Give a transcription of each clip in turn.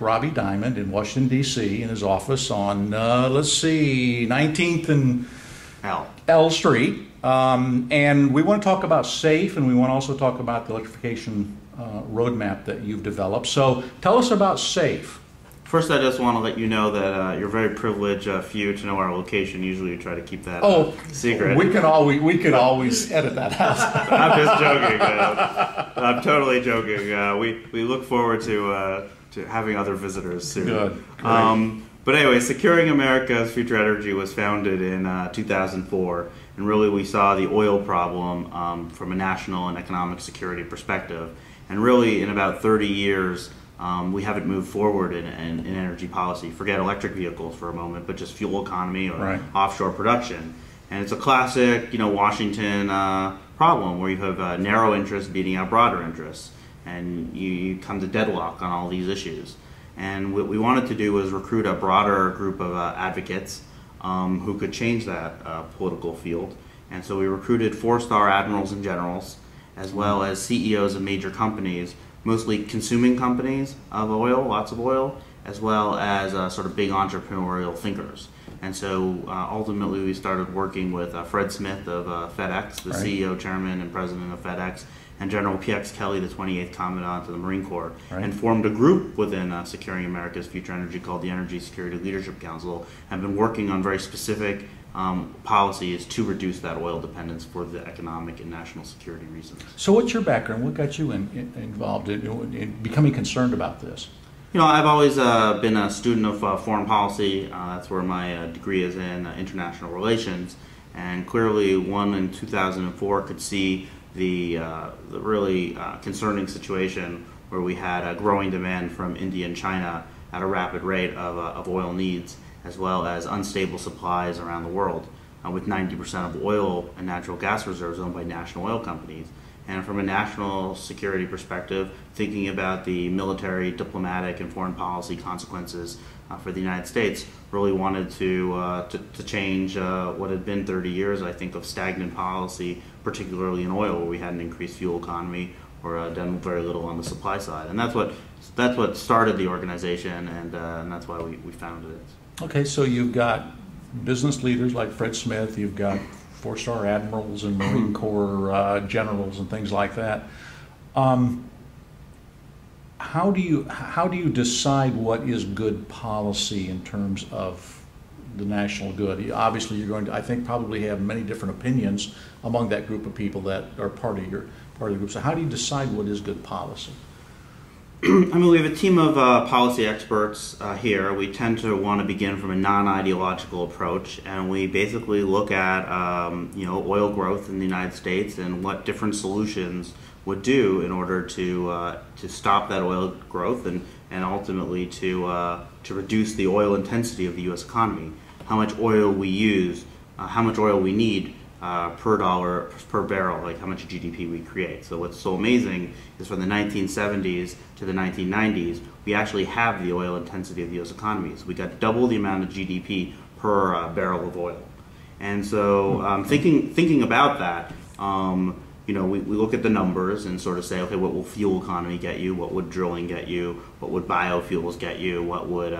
Robbie Diamond in Washington, D.C. in his office on, let's see, 19th and L Street. And we want to talk about S.A.F.E, and we want to also talk about the electrification roadmap that you've developed. So tell us about S.A.F.E. First, I just want to let you know that you're very privileged for you to know our location. Usually we try to keep that secret. We could always edit that out. I'm just joking. I'm totally joking. We look forward to having other visitors soon. Good. Great. But anyway, Securing America's Future Energy was founded in 2004, and really we saw the oil problem from a national and economic security perspective. And really, in about 30 years, we haven't moved forward in energy policy. Forget electric vehicles for a moment, but just fuel economy or offshore production. And it's a classic, Washington problem where you have narrow interests beating out broader interests, and you come to deadlock on all these issues. And what we wanted to do was recruit a broader group of advocates who could change that political field. And so we recruited 4-star admirals and generals, as well as CEOs of major companies, mostly consuming companies of oil, lots of oil, as well as sort of big entrepreneurial thinkers. And so ultimately we started working with Fred Smith of FedEx, the CEO, chairman, and president of FedEx, and General P.X. Kelly, the 28th Commandant of the Marine Corps, and formed a group within Securing America's Future Energy called the Energy Security Leadership Council, and been working on very specific policies to reduce that oil dependence for the economic and national security reasons. So what's your background? What got you involved in becoming concerned about this? I've always been a student of foreign policy. That's where my degree is in international relations. And clearly, one in 2004 could see the really concerning situation where we had a growing demand from India and China at a rapid rate of oil needs, as well as unstable supplies around the world, with 90% of oil and natural gas reserves owned by national oil companies. And from a national security perspective, thinking about the military, diplomatic, and foreign policy consequences for the United States, really wanted to change what had been 30 years, I think, of stagnant policy, particularly in oil, where we had an increased fuel economy or done very little on the supply side. And that's what started the organization, and that's why we founded it. Okay, so you've got business leaders like Fred Smith, you've got 4-star admirals and Marine Corps generals and things like that. How do you decide what is good policy in terms of the national good? Obviously, you're going to, I think, probably have many different opinions among that group of people that are part of the group. So how do you decide what is good policy? I mean, we have a team of policy experts here. We tend to want to begin from a non-ideological approach, and we basically look at oil growth in the United States and what different solutions would do in order to stop that oil growth and ultimately to reduce the oil intensity of the U.S. economy. How much oil we use, how much oil we need per dollar per barrel, like how much GDP we create. So what's so amazing is from the 1970s to the 1990s, we actually have the oil intensity of the U.S. economy. So we got double the amount of GDP per barrel of oil. And so thinking about that, we look at the numbers and sort of say, okay, what will fuel economy get you? What would drilling get you? What would biofuels get you? What would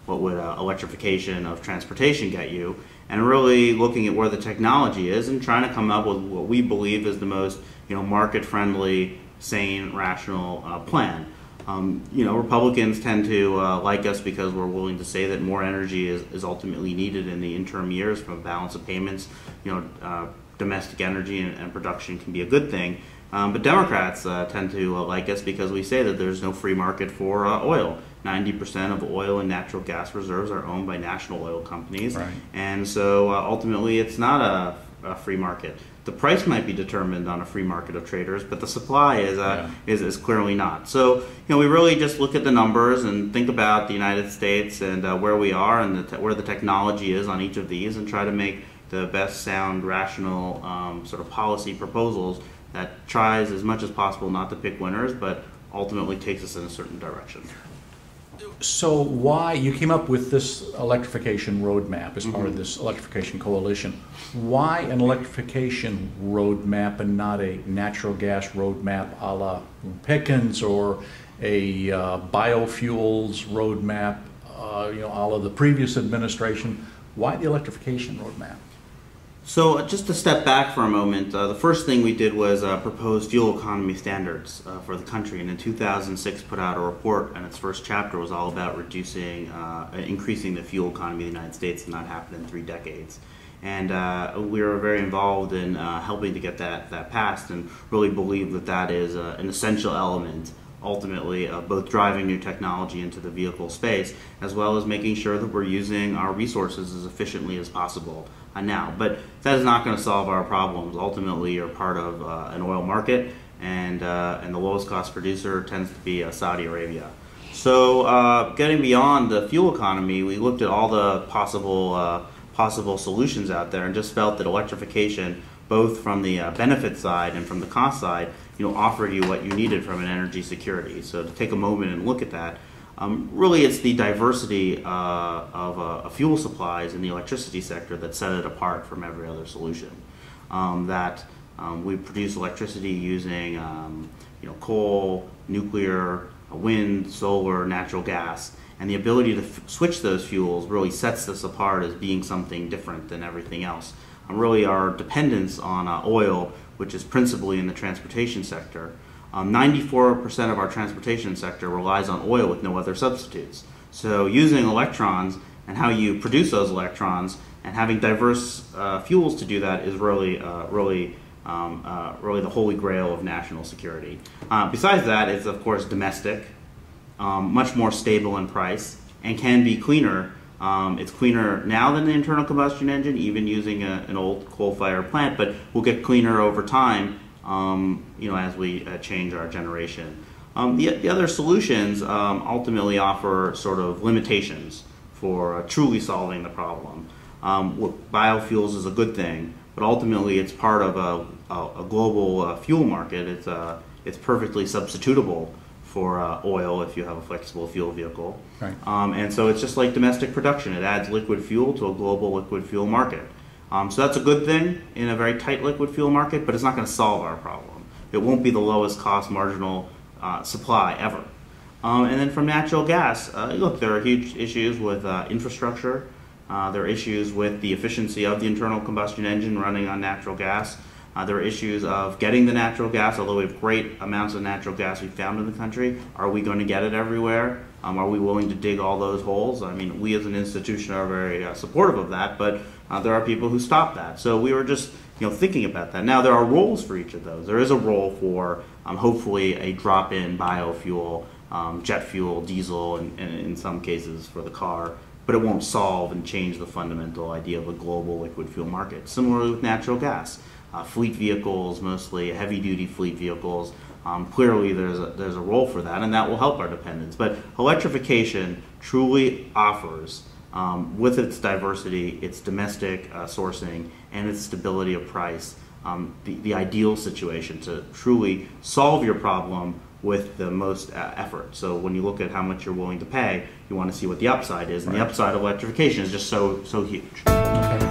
electrification of transportation get you? And really looking at where the technology is and trying to come up with what we believe is the most market-friendly, sane, rational plan. Republicans tend to like us because we're willing to say that more energy is ultimately needed in the interim years from a balance of payments. Domestic energy and production can be a good thing. But Democrats tend to like us because we say that there's no free market for oil. 90% of oil and natural gas reserves are owned by national oil companies. Right. And so ultimately it's not a free market. The price might be determined on a free market of traders, but the supply is clearly not. So we really just look at the numbers and think about the United States and where we are and where the technology is on each of these, and try to make the best sound, rational sort of policy proposals that tries as much as possible not to pick winners, but ultimately takes us in a certain direction. So why, you came up with this electrification roadmap as part of this Electrification Coalition. Why an electrification roadmap and not a natural gas roadmap a la Pickens or a biofuels roadmap, a la the previous administration? Why the electrification roadmap? So just to step back for a moment, the first thing we did was propose fuel economy standards for the country, and in 2006 put out a report, and its first chapter was all about reducing, increasing the fuel economy of the United States, and that happened in 3 decades. And we were very involved in helping to get that passed, and really believe that that is an essential element ultimately both driving new technology into the vehicle space, as well as making sure that we're using our resources as efficiently as possible now. But that is not going to solve our problems. Ultimately, you're part of an oil market, and the lowest cost producer tends to be Saudi Arabia. So getting beyond the fuel economy, we looked at all the possible solutions out there, and just felt that electrification, both from the benefit side and from the cost side, offered you what you needed from an energy security. So to take a moment and look at that, really it's the diversity of fuel supplies in the electricity sector that set it apart from every other solution. We produce electricity using coal, nuclear, wind, solar, natural gas, and the ability to switch those fuels really sets this apart as being something different than everything else. Really our dependence on oil, which is principally in the transportation sector. 94% of our transportation sector relies on oil with no other substitutes. So using electrons and how you produce those electrons and having diverse fuels to do that is really the holy grail of national security. Besides that, it's of course domestic, much more stable in price, and can be cleaner. It's cleaner now than the internal combustion engine, even using an old coal-fired plant, but will get cleaner over time, as we change our generation. The other solutions ultimately offer sort of limitations for truly solving the problem. Biofuels is a good thing, but ultimately it's part of a global fuel market. It's perfectly substitutable for oil if you have a flexible fuel vehicle. Right. And so it's just like domestic production. It adds liquid fuel to a global liquid fuel market. So that's a good thing in a very tight liquid fuel market, but it's not going to solve our problem. It won't be the lowest cost marginal supply ever. And then from natural gas, look, there are huge issues with infrastructure. There are issues with the efficiency of the internal combustion engine running on natural gas. There are issues of getting the natural gas, although we have great amounts of natural gas we found in the country. Are we going to get it everywhere? Are we willing to dig all those holes? I mean, we as an institution are very supportive of that, but there are people who stop that. So we were just thinking about that. Now, there are roles for each of those. There is a role for hopefully a drop-in biofuel, jet fuel, diesel, and in some cases for the car, but it won't solve and change the fundamental idea of a global liquid fuel market. Similarly with natural gas. Fleet vehicles, mostly heavy-duty fleet vehicles, clearly there's a role for that, and that will help our dependence. But electrification truly offers, with its diversity, its domestic sourcing, and its stability of price, the ideal situation to truly solve your problem with the most effort. So when you look at how much you're willing to pay, you want to see what the upside is, and the upside of electrification is just so huge. Okay.